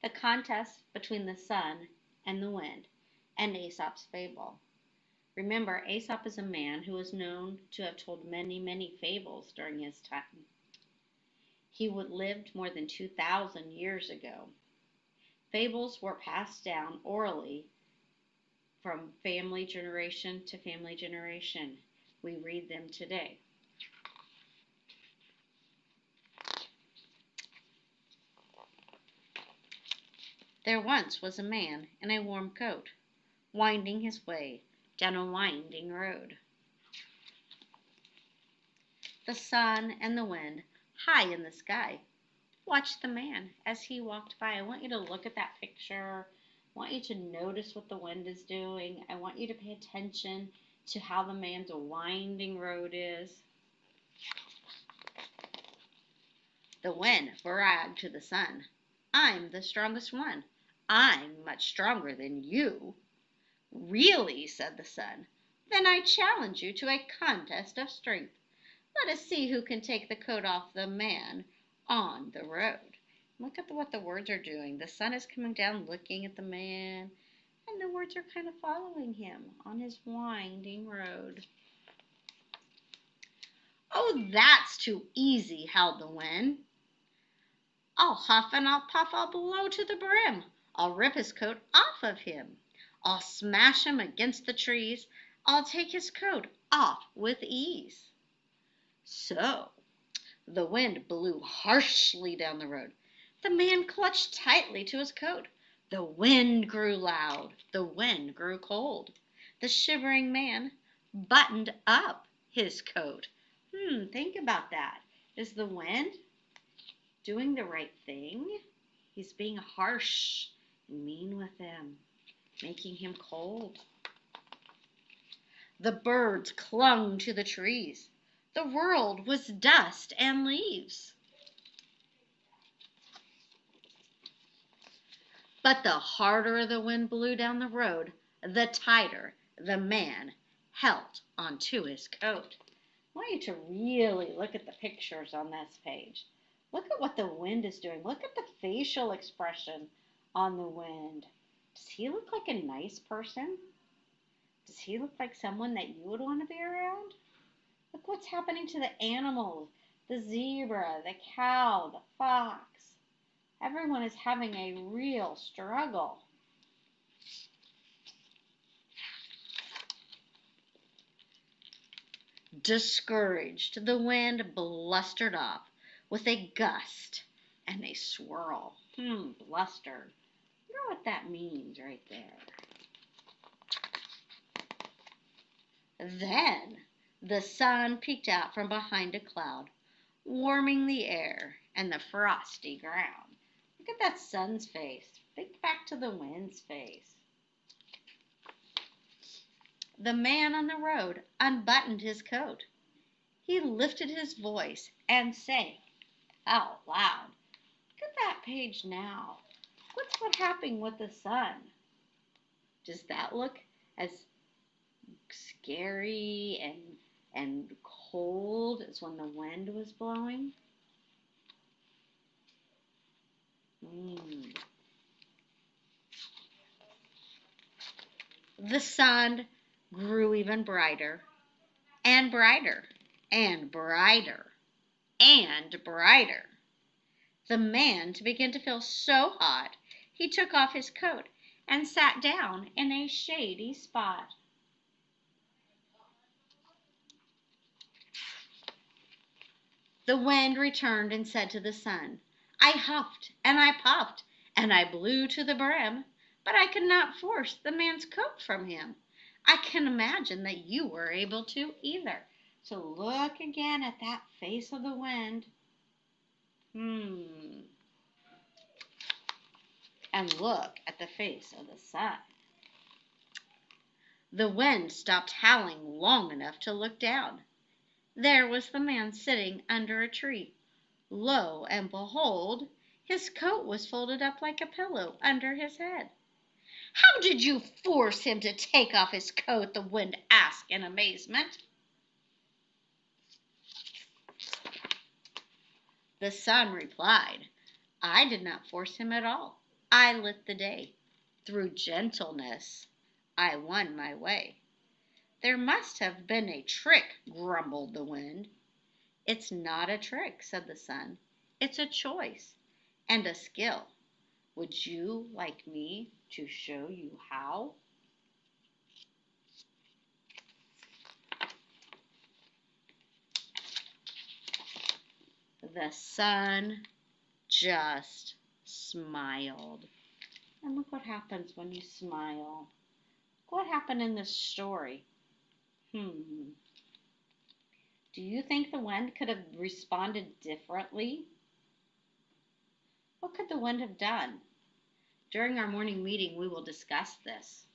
The contest between the sun and the wind, and Aesop's fable. Remember, Aesop is a man who is known to have told many, many fables during his time. He would lived more than 2,000 years ago. Fables were passed down orally from family generation to family generation. We read them today. There once was a man in a warm coat, winding his way down a winding road. The sun and the wind, high in the sky, watched the man as he walked by. I want you to look at that picture. I want you to notice what the wind is doing. I want you to pay attention to how the man's winding road is. The wind bragged to the sun, "I'm the strongest one. I'm much stronger than you." "Really?" said the sun. "Then I challenge you to a contest of strength. Let us see who can take the coat off the man on the road." Look at what the words are doing. The sun is coming down looking at the man, and the words are kind of following him on his winding road. "Oh, that's too easy," howled the wind. "I'll huff and I'll puff, I'll blow to the brim. I'll rip his coat off of him. I'll smash him against the trees. I'll take his coat off with ease." So the wind blew harshly down the road. The man clutched tightly to his coat. The wind grew loud. The wind grew cold. The shivering man buttoned up his coat. Think about that. Is the wind doing the right thing? He's being harsh and mean with him, making him cold. The birds clung to the trees. The world was dust and leaves. But the harder the wind blew down the road, the tighter the man held onto his coat. I want you to really look at the pictures on this page. Look at what the wind is doing. Look at the facial expression on the wind. Does he look like a nice person? Does he look like someone that you would want to be around? Look what's happening to the animals. The zebra, the cow, the fox. Everyone is having a real struggle. Discouraged, the wind blustered off with a gust and a swirl. Bluster. You know what that means right there. Then the sun peeked out from behind a cloud, warming the air and the frosty ground. Look at that sun's face. Think back to the wind's face. The man on the road unbuttoned his coat. He lifted his voice and sang out loud. Look at that page now. What's happening with the sun? Does that look as scary and cold as when the wind was blowing? The sun grew even brighter and brighter and brighter and brighter. The man began to feel so hot he took off his coat and sat down in a shady spot. The wind returned and said to the sun, "I huffed and I puffed and I blew to the brim, but I could not force the man's coat from him. I can imagine that you were able to either." So look again at that face of the wind. And look at the face of the sun. The wind stopped howling long enough to look down. There was the man sitting under a tree. Lo and behold, his coat was folded up like a pillow under his head. "How did you force him to take off his coat?" the wind asked in amazement. The sun replied, "I did not force him at all. I lit the day. Through gentleness, I won my way. There must have been a trick, grumbled the wind. It's not a trick, said the sun. It's a choice and a skill. Would you like me to show you how? The sun just smiled. And look what happens when you smile. What happened in this story? Do you think the wind could have responded differently? What could the wind have done? During our morning meeting, we will discuss this.